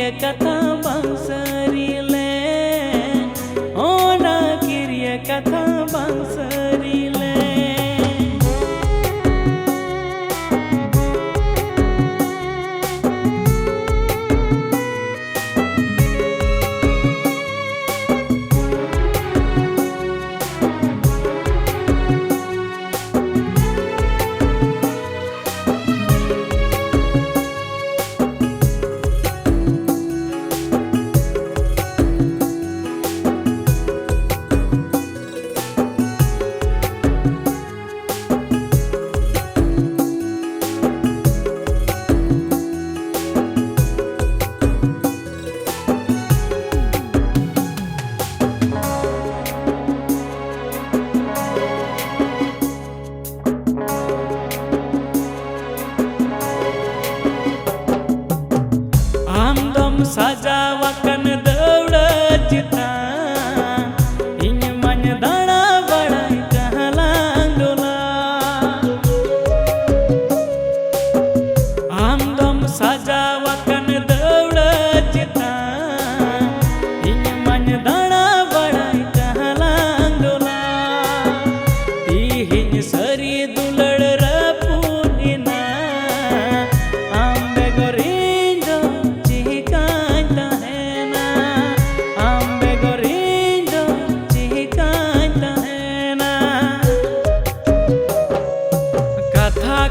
किरिया कथा बांसरीले ओना किरिया कथा बांसरीले सजावाकन दौड़ चिता इन मन दाड़ा बड़ाई कहलांगोला आमदम सजावाकन दौड़ चिता इन मन दाड़ा बड़ाई कहलांगोला तीहिन सरी दुलड़ रपूनिना आंबे गोरिंदो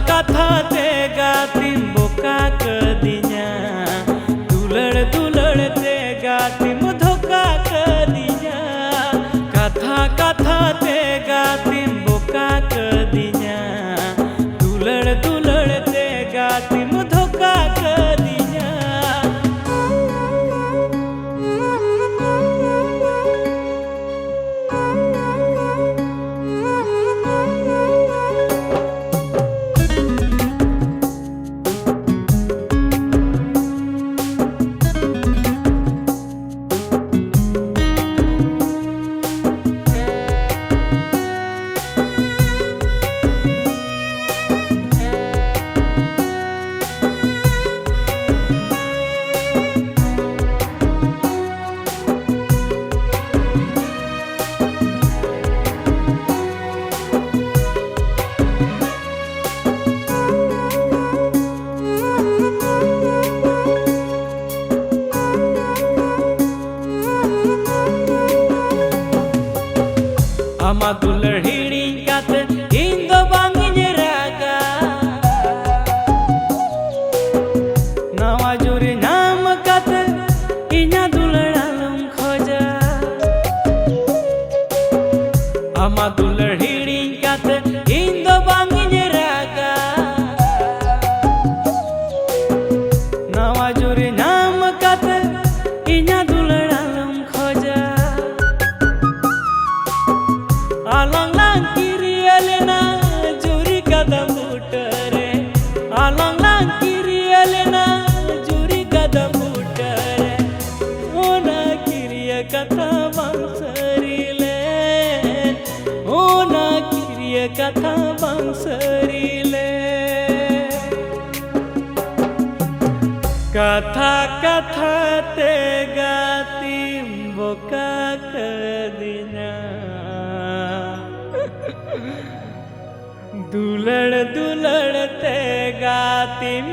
कथा ते गातिम बोका कदिया दुलड़ दुलड़ ते गातिम धोखा कदिया कथा कथा ते गातिम बोका कदिया दुलड़ दुलड़ ते गातिम धोखा कदिया आमा दुलड़ी काते इंदो बांगिन रागा नवा जुरी नाम काते इन्या दुलड़ालम खोजा आमा दुलड़ी काते इंदो बांगिन रागा नवा जुरी नाम काते इन्या दुलड़ालम खोजा आलंग लांग किरियलेना जुरी कदम उठरे आलंग लांग किरियलेना जुरी कदम उठरे ओना किरिया कथा बांसरीले ओना किरिया कथा बांसरीले कथा कथा ते गातिम बोका कदिना दुलड़ दुलड़ ते गातिम